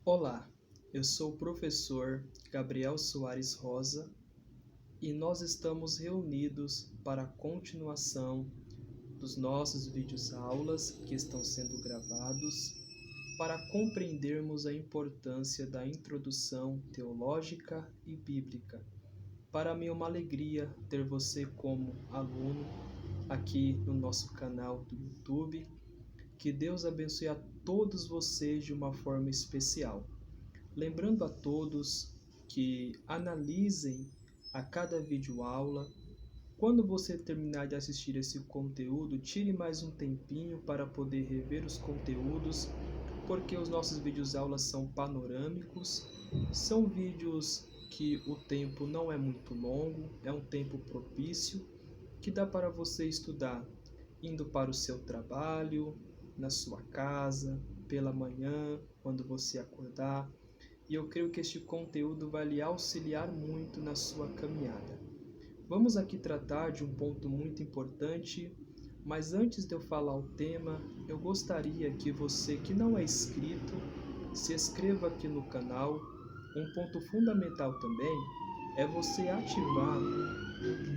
Olá, eu sou o professor Gabriel Soares Rosa e nós estamos reunidos para a continuação dos nossos vídeos aulas que estão sendo gravados para compreendermos a importância da introdução teológica e bíblica. Para mim é uma alegria ter você como aluno aqui no nosso canal do YouTube. Que Deus abençoe a todos vocês de uma forma especial. Lembrando a todos que analisem a cada videoaula. Quando você terminar de assistir esse conteúdo, tire mais um tempinho para poder rever os conteúdos, porque os nossos vídeos aulas são panorâmicos, são vídeos que o tempo não é muito longo, é um tempo propício, que dá para você estudar indo para o seu trabalho, na sua casa, pela manhã, quando você acordar. E eu creio que este conteúdo vai lhe auxiliar muito na sua caminhada. Vamos aqui tratar de um ponto muito importante, mas antes de eu falar o tema, eu gostaria que você que não é inscrito, se inscreva aqui no canal. Um ponto fundamental também é você ativar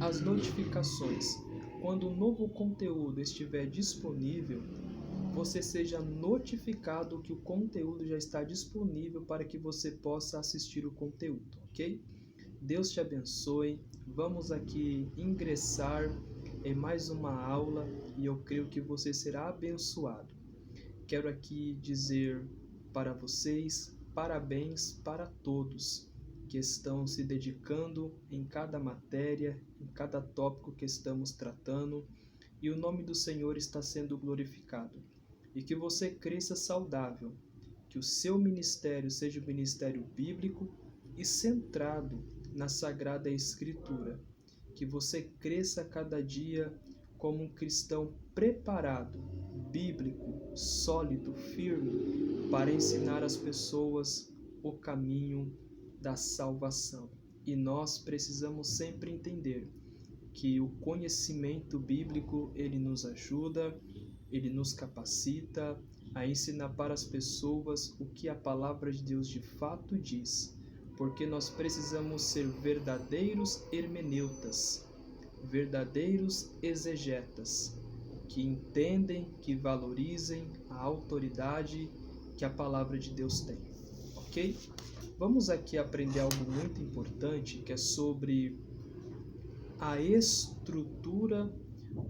as notificações. Quando um novo conteúdo estiver disponível, você seja notificado que o conteúdo já está disponível para que você possa assistir o conteúdo, ok? Deus te abençoe. Vamos aqui ingressar em mais uma aula e eu creio que você será abençoado. Quero aqui dizer para vocês parabéns para todos que estão se dedicando em cada matéria, em cada tópico que estamos tratando, e o nome do Senhor está sendo glorificado. E que você cresça saudável, que o seu ministério seja um ministério bíblico e centrado na Sagrada Escritura, que você cresça cada dia como um cristão preparado, bíblico, sólido, firme, para ensinar às pessoas o caminho da salvação. E nós precisamos sempre entender que o conhecimento bíblico, ele nos ajuda, ele nos capacita a ensinar para as pessoas o que a palavra de Deus de fato diz, porque nós precisamos ser verdadeiros hermeneutas, verdadeiros exegetas, que entendem, que valorizem a autoridade que a palavra de Deus tem, ok? Vamos aqui aprender algo muito importante, que é sobre a estrutura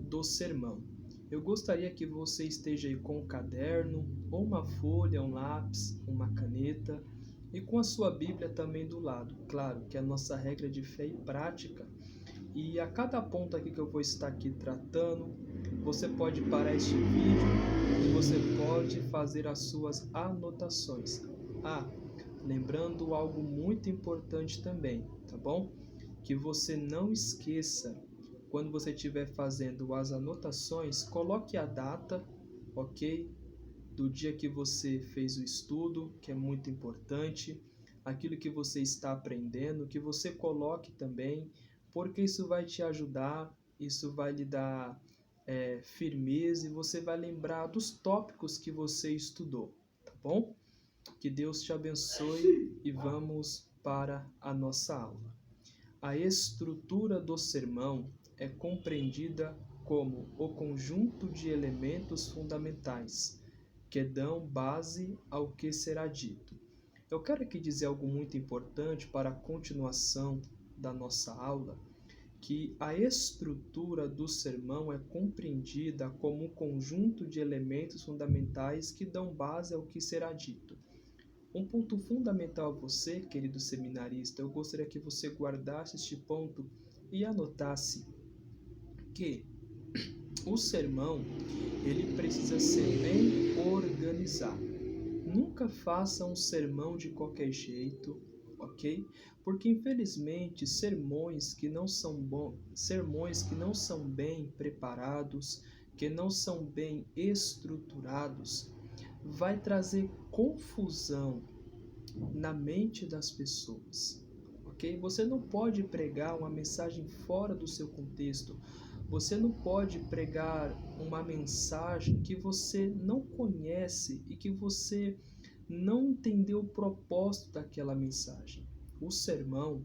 do sermão. Eu gostaria que você esteja aí com um caderno, ou uma folha, um lápis, uma caneta, e com a sua Bíblia também do lado. Claro que é a nossa regra de fé e prática. E a cada ponto aqui que eu vou estar aqui tratando, você pode parar este vídeo e você pode fazer as suas anotações. Lembrando algo muito importante também, tá bom? Que você não esqueça, quando você estiver fazendo as anotações, coloque a data, ok? Do dia que você fez o estudo, que é muito importante, aquilo que você está aprendendo, que você coloque também, porque isso vai te ajudar, isso vai lhe dar firmeza e você vai lembrar dos tópicos que você estudou, tá bom? Que Deus te abençoe e vamos para a nossa aula. A estrutura do sermão é compreendida como o conjunto de elementos fundamentais que dão base ao que será dito. Eu quero aqui dizer algo muito importante para a continuação da nossa aula, que a estrutura do sermão é compreendida como um conjunto de elementos fundamentais que dão base ao que será dito. Um ponto fundamental a você, querido seminarista, eu gostaria que você guardasse este ponto e anotasse que o sermão, ele precisa ser bem organizado. Nunca faça um sermão de qualquer jeito, ok? Porque infelizmente sermões que não são sermões que não são bem preparados, que não são bem estruturados, vai trazer confusão na mente das pessoas, ok? Você não pode pregar uma mensagem fora do seu contexto. Você não pode pregar uma mensagem que você não conhece e que você não entendeu o propósito daquela mensagem. O sermão,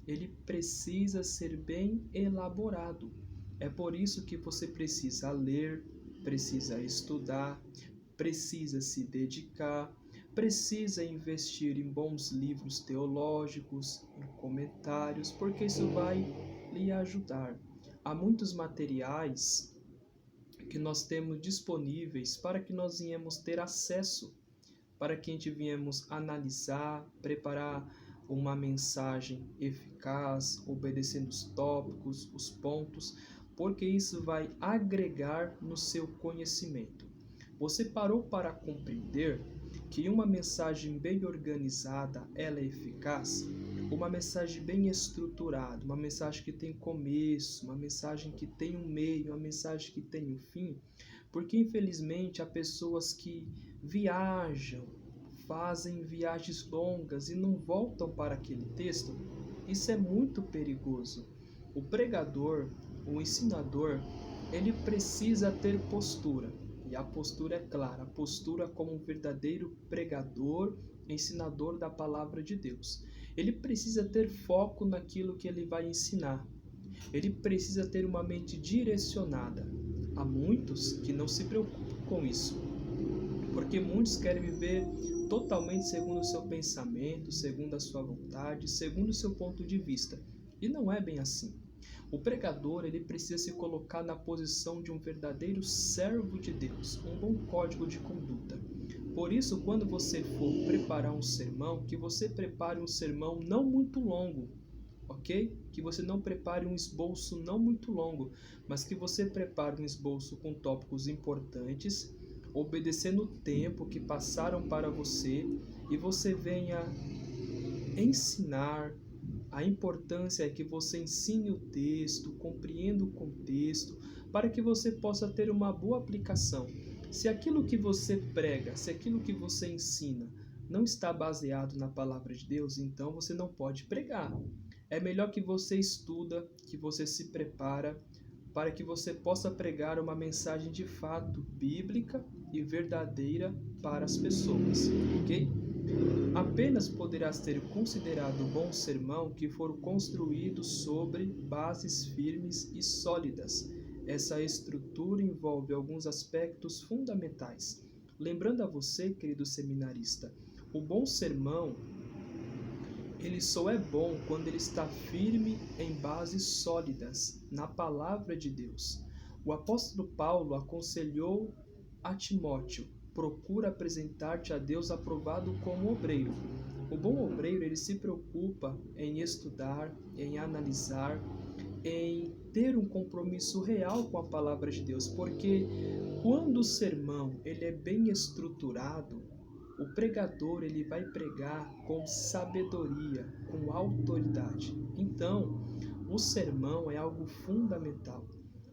ele precisa ser bem elaborado. É por isso que você precisa ler, precisa estudar, precisa se dedicar, precisa investir em bons livros teológicos, em comentários, porque isso vai lhe ajudar. Há muitos materiais que nós temos disponíveis para que nós venhamos ter acesso, para que a gente venhamos analisar, preparar uma mensagem eficaz, obedecendo os tópicos, os pontos, porque isso vai agregar no seu conhecimento. Você parou para compreender que uma mensagem bem organizada, ela é eficaz? Uma mensagem bem estruturada, uma mensagem que tem começo, uma mensagem que tem um meio, uma mensagem que tem um fim, porque infelizmente há pessoas que viajam, fazem viagens longas e não voltam para aquele texto. Isso é muito perigoso. O pregador, o ensinador, ele precisa ter postura. E a postura é clara, a postura como um verdadeiro pregador, ensinador da palavra de Deus. Ele precisa ter foco naquilo que ele vai ensinar. Ele precisa ter uma mente direcionada. Há muitos que não se preocupam com isso, porque muitos querem viver totalmente segundo o seu pensamento, segundo a sua vontade, segundo o seu ponto de vista. E não é bem assim. O pregador, ele precisa se colocar na posição de um verdadeiro servo de Deus, um bom código de conduta. Por isso, quando você for preparar um sermão, que você prepare um sermão não muito longo, ok? Que você não prepare um esboço não muito longo, mas que você prepare um esboço com tópicos importantes, obedecendo o tempo que passaram para você, e você venha ensinar. A importância é que você ensine o texto, compreenda o contexto, para que você possa ter uma boa aplicação. Se aquilo que você prega, se aquilo que você ensina não está baseado na palavra de Deus, então você não pode pregar. É melhor que você estuda, que você se prepara, para que você possa pregar uma mensagem de fato bíblica e verdadeira para as pessoas, ok? Apenas poderás ter considerado bom sermão que for construído sobre bases firmes e sólidas. Essa estrutura envolve alguns aspectos fundamentais. Lembrando a você, querido seminarista, o bom sermão, ele só é bom quando ele está firme em bases sólidas, na palavra de Deus. O apóstolo Paulo aconselhou a Timóteo: procura apresentar-te a Deus aprovado como obreiro. O bom obreiro, ele se preocupa em estudar, em analisar, em ter um compromisso real com a palavra de Deus, porque quando o sermão ele é bem estruturado, o pregador ele vai pregar com sabedoria, com autoridade. Então, o sermão é algo fundamental.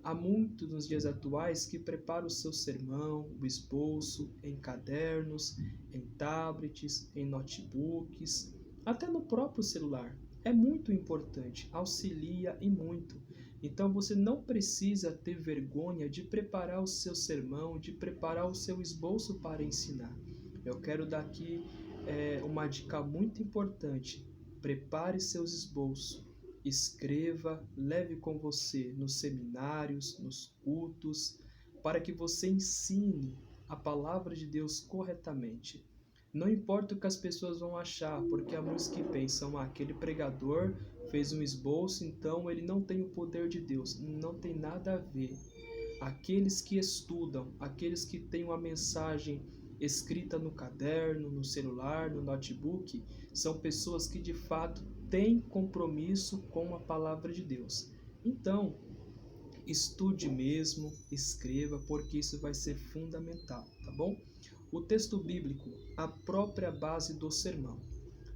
Há muitos nos dias atuais que preparam o seu sermão, o esboço, em cadernos, em tablets, em notebooks, até no próprio celular. É muito importante, auxilia e muito. Então você não precisa ter vergonha de preparar o seu sermão, de preparar o seu esboço para ensinar. Eu quero dar aqui uma dica muito importante. Prepare seus esboços. Escreva, leve com você nos seminários, nos cultos, para que você ensine a palavra de Deus corretamente. Não importa o que as pessoas vão achar, porque há muitos que pensam, aquele pregador fez um esboço, então ele não tem o poder de Deus. Não tem nada a ver. Aqueles que estudam, aqueles que têm uma mensagem escrita no caderno, no celular, no notebook, são pessoas que de fato têm compromisso com a palavra de Deus. Então, estude mesmo, escreva, porque isso vai ser fundamental, tá bom? O texto bíblico, a própria base do sermão.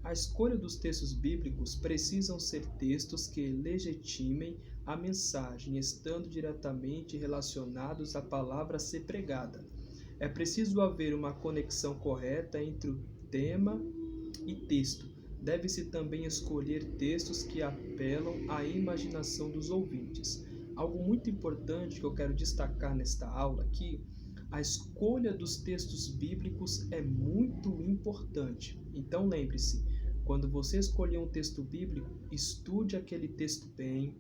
A escolha dos textos bíblicos precisam ser textos que legitimem a mensagem, estando diretamente relacionados à palavra a ser pregada. É preciso haver uma conexão correta entre o tema e texto. Deve-se também escolher textos que apelam à imaginação dos ouvintes. Algo muito importante que eu quero destacar nesta aula aqui, a escolha dos textos bíblicos é muito importante. Então lembre-se, quando você escolher um texto bíblico, estude aquele texto bem,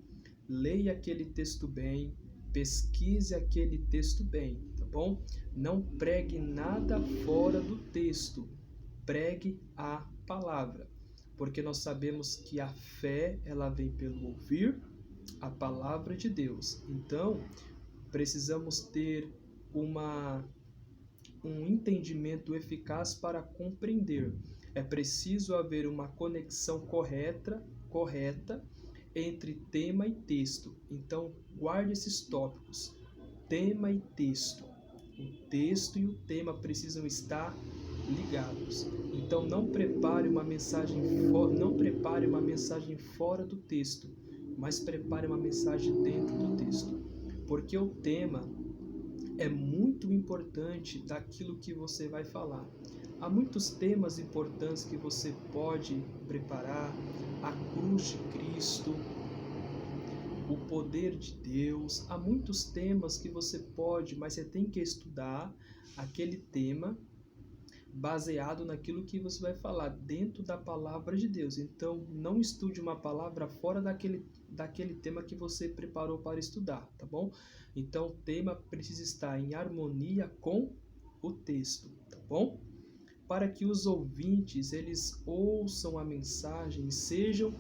leia aquele texto bem, pesquise aquele texto bem, tá bom? Não pregue nada fora do texto, pregue a palavra, porque nós sabemos que a fé, ela vem pelo ouvir a palavra de Deus. Então, precisamos ter um entendimento eficaz para compreender. É preciso haver uma conexão correta entre tema e texto. Então, guarde esses tópicos: tema e texto. O texto e o tema precisam estar ligados. Então, não prepare uma mensagem fora do texto, mas prepare uma mensagem dentro do texto, porque o tema é muito importante daquilo que você vai falar. Há muitos temas importantes que você pode preparar: a cruz de Cristo, o poder de Deus. Há muitos temas que você pode, mas você tem que estudar aquele tema baseado naquilo que você vai falar dentro da palavra de Deus. Então, não estude uma palavra fora daquele tema que você preparou para estudar, tá bom? Então, o tema precisa estar em harmonia com o texto, tá bom? Para que os ouvintes, eles ouçam a mensagem e sejam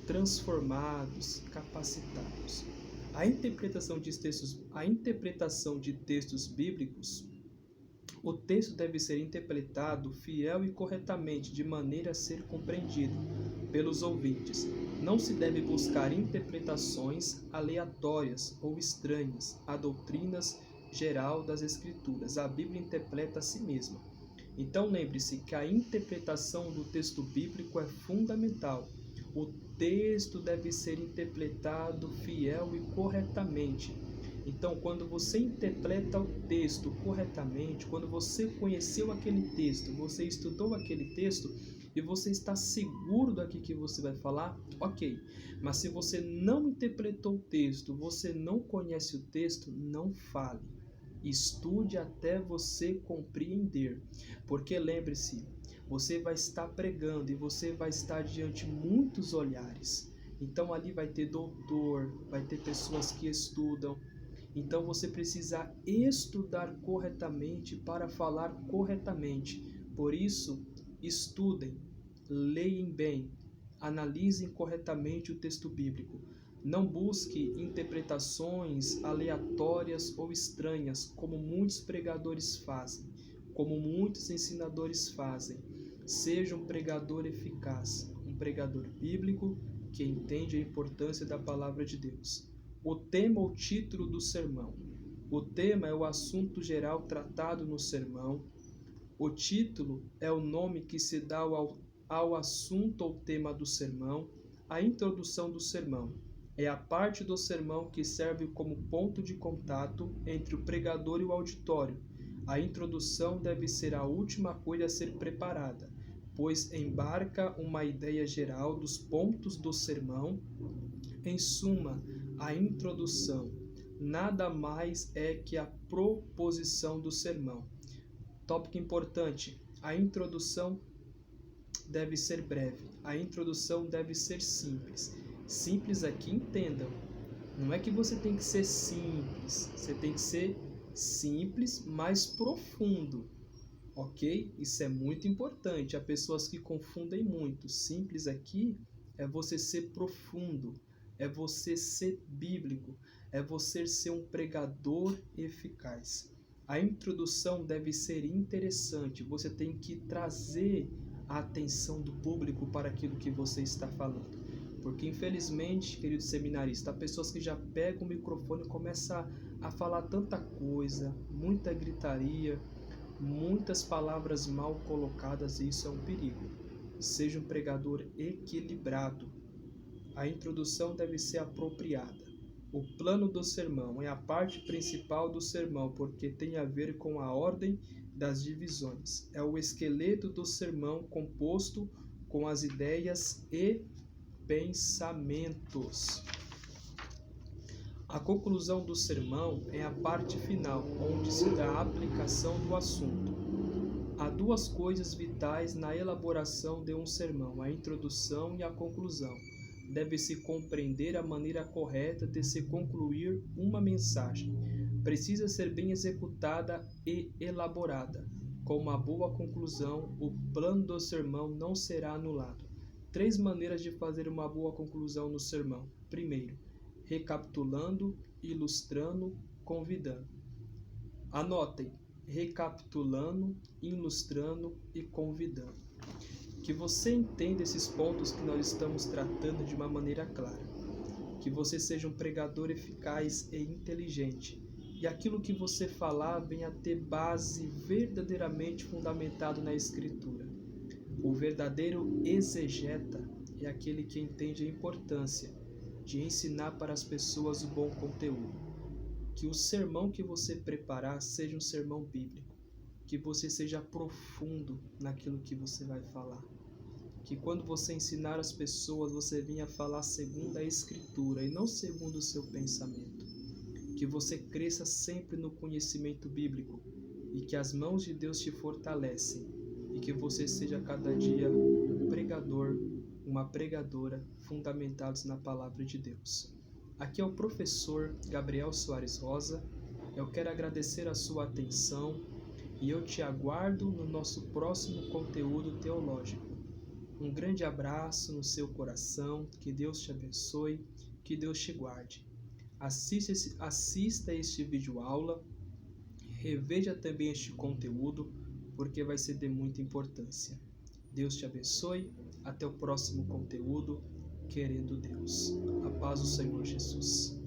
transformados, capacitados. A interpretação de textos bíblicos, o texto deve ser interpretado fiel e corretamente, de maneira a ser compreendido pelos ouvintes. Não se deve buscar interpretações aleatórias ou estranhas à doutrina geral das Escrituras. A Bíblia interpreta a si mesma. Então lembre-se que a interpretação do texto bíblico é fundamental. O texto deve ser interpretado fiel e corretamente. Então, quando você interpreta o texto corretamente, quando você conheceu aquele texto, você estudou aquele texto e você está seguro daquilo que você vai falar, ok. Mas se você não interpretou o texto, você não conhece o texto, não fale. Estude até você compreender. Porque lembre-se, você vai estar pregando e você vai estar diante de muitos olhares. Então ali vai ter doutor, vai ter pessoas que estudam. Então você precisa estudar corretamente para falar corretamente. Por isso, estudem, leem bem, analisem corretamente o texto bíblico. Não busque interpretações aleatórias ou estranhas, como muitos pregadores fazem, como muitos ensinadores fazem. Seja um pregador eficaz, um pregador bíblico que entende a importância da palavra de Deus. O tema ou título do sermão. O tema é o assunto geral tratado no sermão. O título é o nome que se dá ao assunto ou tema do sermão. A introdução do sermão é a parte do sermão que serve como ponto de contato entre o pregador e o auditório. A introdução deve ser a última coisa a ser preparada, pois embarca uma ideia geral dos pontos do sermão. Em suma, a introdução nada mais é que a proposição do sermão. Tópico importante: a introdução deve ser breve, a introdução deve ser simples. Simples aqui, entendam, não é que você tem que ser simples, você tem que ser simples, mas profundo, ok? Isso é muito importante. Há pessoas que confundem muito. Simples aqui é você ser profundo, é você ser bíblico, é você ser um pregador eficaz. A introdução deve ser interessante, você tem que trazer a atenção do público para aquilo que você está falando. Porque, infelizmente, querido seminarista, há pessoas que já pegam o microfone e começam a falar tanta coisa, muita gritaria, muitas palavras mal colocadas, e isso é um perigo. Seja um pregador equilibrado. A introdução deve ser apropriada. O plano do sermão é a parte principal do sermão, porque tem a ver com a ordem das divisões. É o esqueleto do sermão composto com as ideias e pensamentos. A conclusão do sermão é a parte final, onde se dá a aplicação do assunto. Há duas coisas vitais na elaboração de um sermão: a introdução e a conclusão. Deve-se compreender a maneira correta de se concluir uma mensagem. Precisa ser bem executada e elaborada. Com uma boa conclusão, o plano do sermão não será anulado. 3 maneiras de fazer uma boa conclusão no sermão. Primeiro, recapitulando, ilustrando, convidando. Anotem: recapitulando, ilustrando e convidando. Que você entenda esses pontos que nós estamos tratando de uma maneira clara. Que você seja um pregador eficaz e inteligente. E aquilo que você falar venha a ter base verdadeiramente fundamentado na Escritura. O verdadeiro exegeta é aquele que entende a importância de ensinar para as pessoas o bom conteúdo. Que o sermão que você preparar seja um sermão bíblico. Que você seja profundo naquilo que você vai falar. Que quando você ensinar as pessoas, você venha falar segundo a Escritura e não segundo o seu pensamento. Que você cresça sempre no conhecimento bíblico e que as mãos de Deus te fortalecem e que você seja cada dia um pregador, uma pregadora fundamentados na palavra de Deus. Aqui é o professor Gabriel Soares Rosa. Eu quero agradecer a sua atenção e eu te aguardo no nosso próximo conteúdo teológico. Um grande abraço no seu coração, que Deus te abençoe, que Deus te guarde. Assista este vídeo aula, reveja também este conteúdo, porque vai ser de muita importância. Deus te abençoe, até o próximo conteúdo, querendo Deus. A paz do Senhor Jesus.